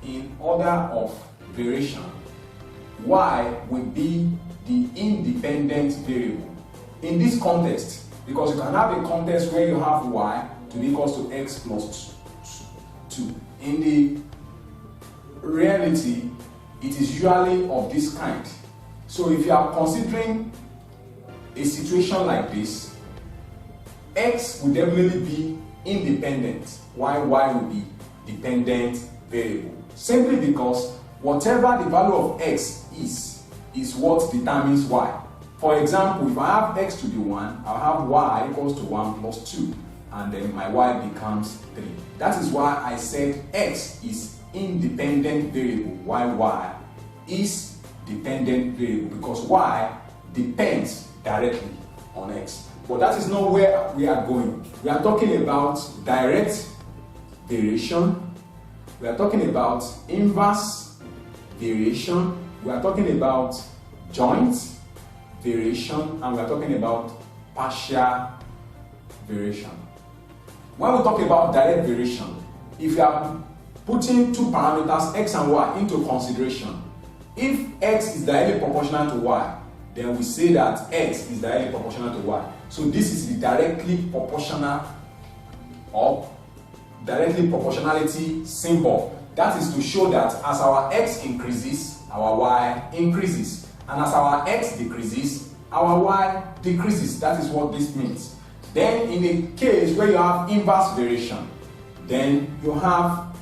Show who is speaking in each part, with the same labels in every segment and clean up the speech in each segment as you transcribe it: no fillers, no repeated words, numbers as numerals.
Speaker 1: in order of variation, y will be the independent variable. In this context, because you can have a context where you have y to be equals to x plus 2. In the reality, it is usually of this kind. So if you are considering a situation like this, x will definitely be independent, while y will be dependent variable. Simply because whatever the value of x is what determines y. For example, if I have x to be 1, I'll have y equals to 1 plus 2, and then my y becomes 3. That is why I said x is independent variable, while y is dependent variable, because y depends directly on x. But that is not where we are going. We are talking about direct variation, we are talking about inverse variation, we are talking about joint variation, and we are talking about partial variation. When we talk about direct variation, if you are putting two parameters x and y into consideration, if x is directly proportional to y, then we say that x is directly proportional to y. So this is the directly proportional or directly proportionality symbol. That is to show that as our x increases, our y increases, and as our x decreases, our y decreases. That is what this means. Then in a case where you have inverse variation, then you have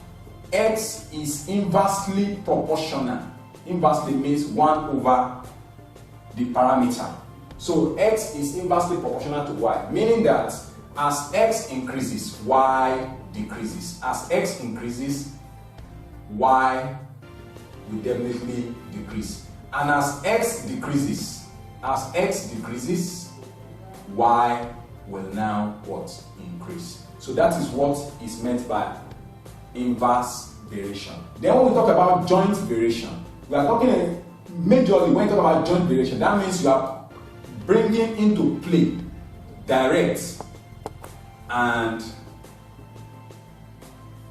Speaker 1: x is inversely proportional. Inversely means 1 over the parameter. So x is inversely proportional to y, meaning that as x increases, y decreases. As x increases, y will definitely decrease. And as x decreases, y will now what? Increase. So that is what is meant by inverse variation. Then when we talk about joint variation, we are talking majorly when we talk about joint variation, that means you are bringing into play direct and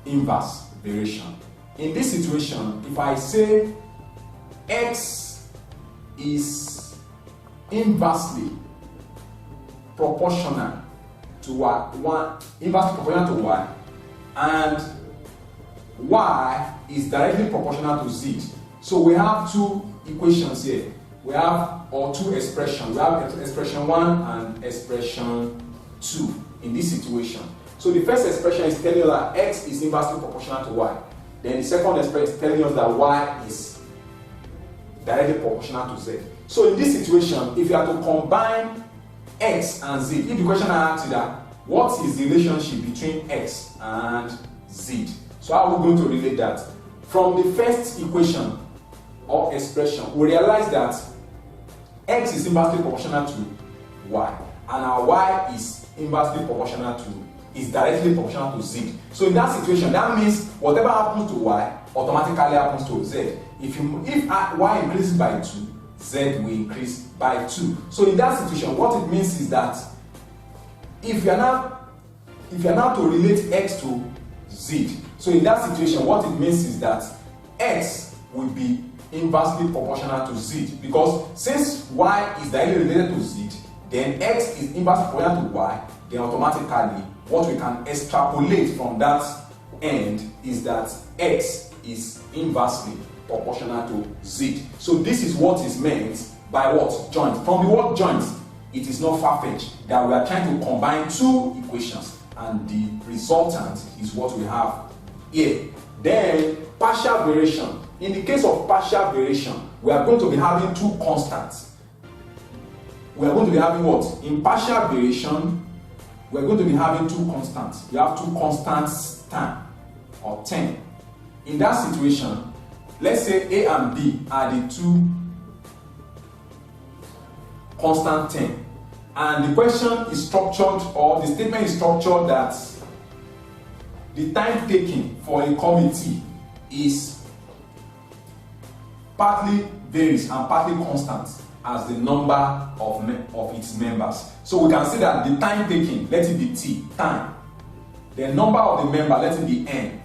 Speaker 1: inverse variation. In this situation, if I say x is inversely proportional to y, inversely proportional to y, and y is directly proportional to z. So we have two equations here. We have, or two expressions. We have expression 1 and expression 2 in this situation. So the first expression is telling us that x is inversely proportional to y. Then the second expression is telling us that y is directly proportional to z. So in this situation, if you are to combine x and z, if the question I asked you that, what is the relationship between x and z? So how are we going to relate that? From the first equation or expression, we realize that x is inversely proportional to y, and our y is inversely proportional to, is directly proportional to z. So in that situation, that means whatever happens to y automatically happens to z. If y increases by 2, z will increase by 2. So in that situation, what it means is that if you are now to relate x to z, so in that situation, what it means is that x will be inversely proportional to z, because since y is directly related to z, then x is inversely proportional to y, then automatically what we can extrapolate from that end is that x is inversely proportional to z. So this is what is meant by what? Joint. From the word joint, it is not far-fetched that we are trying to combine two equations, and the resultant is what we have here. Then partial variation. In the case of partial variation, we are going to be having two constants. We are going to be having what? In partial variation, we are going to be having two constants. You have two constants tan or 10. In that situation, let's say a and b are the two constant 10. And the question is structured, or the statement is structured that the time taken for a committee is partly varies and partly constant as the number of its members. So we can say that the time taken, let it be t, time. The number of the member, let it be n.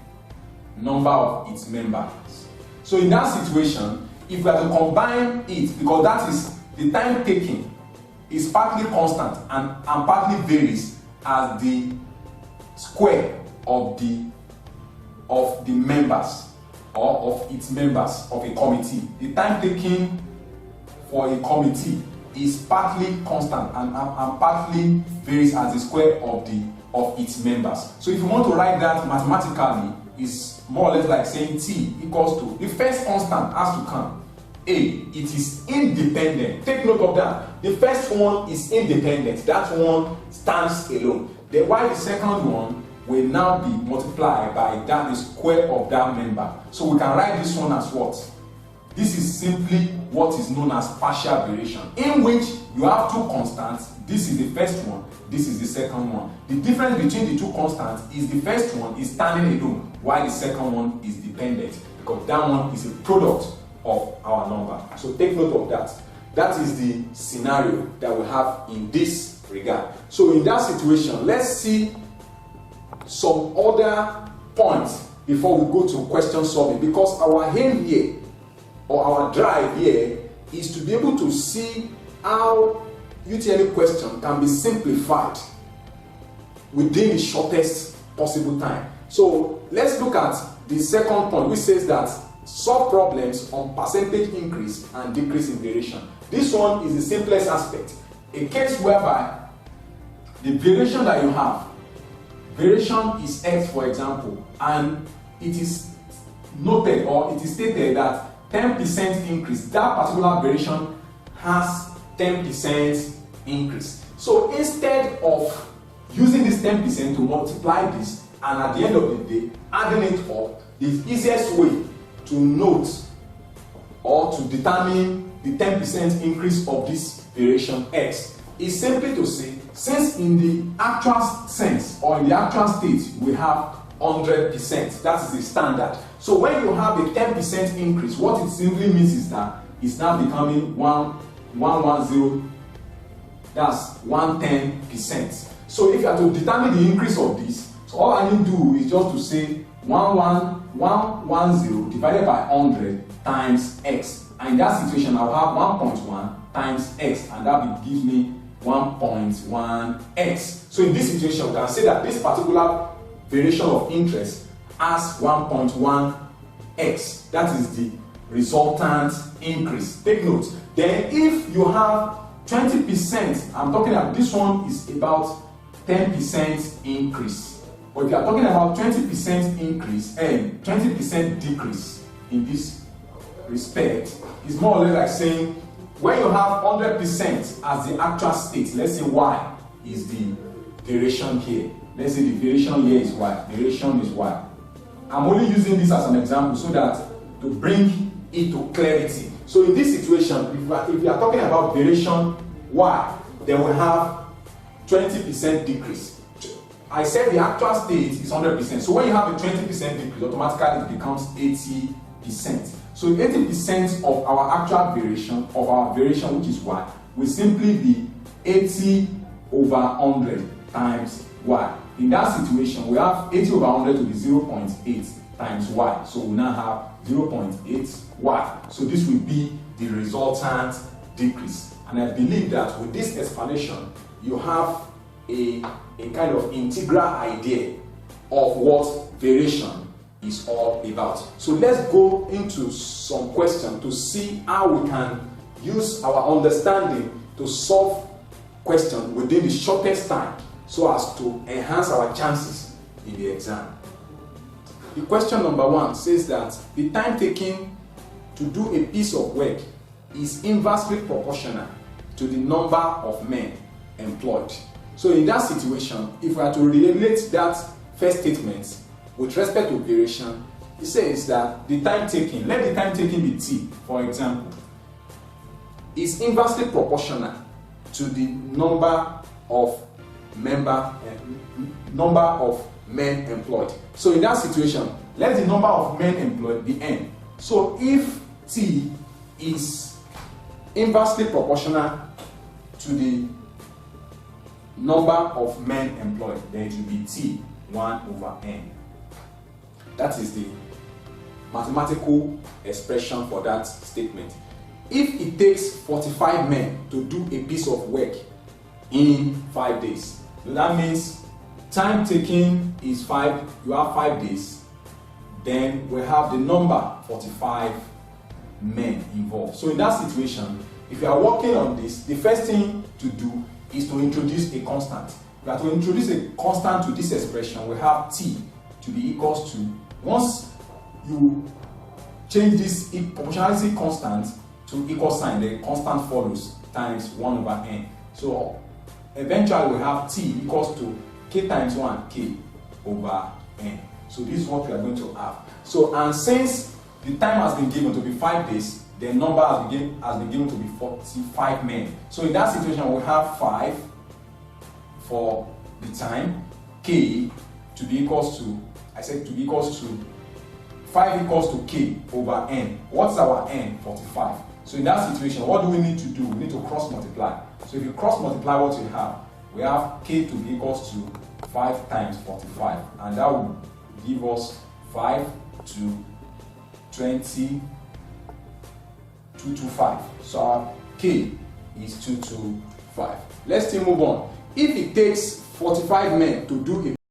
Speaker 1: number of its members. So in that situation, if we are to combine it, because that is the time taken is partly constant and partly varies as the square of the members or of its members of a committee. The time taken for a committee is partly constant and partly varies as the square of its members. So if you want to write that mathematically, it's more or less like saying T equals to the first constant has to come. A, it is independent. Take note of that. The first one is independent. That one stands alone. Then while the second one will now be multiplied by that the square of that member. So we can write this one as what? This is simply what is known as partial variation, in which you have two constants. This is the first one, this is the second one. The difference between the two constants is the first one is standing alone, while the second one is dependent, because that one is a product of our number. So take note of that. That is the scenario that we have in this regard. So in that situation, let's see some other points before we go to question solving, because our aim here or our drive here is to be able to see how UTME question can be simplified within the shortest possible time. So let's look at the second point, which says that solve problems on percentage increase and decrease in variation. This one is the simplest aspect. A case whereby the variation that you have, variation is X, for example, and it is noted or it is stated that 10% increase, that particular variation has 10% increase. So instead of using this 10% to multiply this and at the end of the day adding it up, the easiest way to note or to determine the 10% increase of this variation X is simply to say, since in the actual sense or in the actual state we have 100%, that is the standard. So when you have a 10% increase, what it simply means is that it's now becoming 110, that's 110%. So if you are to determine the increase of this, so all I need to do is just to say 110 divided by 100 times X. And in that situation, I'll have 1.1 times X, and that will give me 1.1X. So in this situation, we can say that this particular variation of interest has 1.1x. That is the resultant increase. Take note. Then if you have 20%, I'm talking about this one is about 10% increase. But if you are talking about 20% increase and 20% decrease in this respect, it's more or less like saying when you have 100% as the actual state, let's say y is the variation here. Let's say the variation here is y, variation is y. I'm only using this as an example so that to bring it to clarity. So in this situation, if you are talking about variation y, then we have 20% decrease. I said the actual state is 100%. So when you have a 20% decrease, automatically it becomes 80%. So 80% of our actual variation, which is y, will simply be 80 over 100 times y. In that situation, we have 80 over 100 to be 0.8 times y. So we now have 0.8y. So this will be the resultant decrease. And I believe that with this explanation, you have a kind of integral idea of what variation is all about. So let's go into some questions to see how we can use our understanding to solve questions within the shortest time so as to enhance our chances in the exam. The question number 1 says that the time taken to do a piece of work is inversely proportional to the number of men employed. So in that situation, if we are to relate that first statement with respect to variation, it says that the time taken, let the time taken be t, for example, is inversely proportional to the number of men employed. So in that situation, let the number of men employed be n. So if t is inversely proportional to the number of men employed, then it will be t 1 over n. That is the mathematical expression for that statement. If it takes 45 men to do a piece of work in 5 days, so that means time taken is 5, you have 5 days, then we have the number 45 men involved. So in that situation, if you are working on this, the first thing to do is to introduce a constant. We have to introduce a constant to this expression. We have t to be equals to, once you change this proportionality constant to equal sign, the constant follows, times 1 over n. So eventually we have t equals to k times 1 k over n. So this is what we are going to have. So, and since the time has been given to be 5 days, the number has been given to be 45 men. So in that situation, we have 5 for the time, k to be equals to, I said to be equals to, 5 equals to k over n. What's our n? 45. So in that situation, what do we need to do? We need to cross multiply. So if you cross multiply what we have k to be equals to 5 times 45, and that will give us 5 to 20, 225. So our k is 225. Let's still move on. If it takes 45 men to do a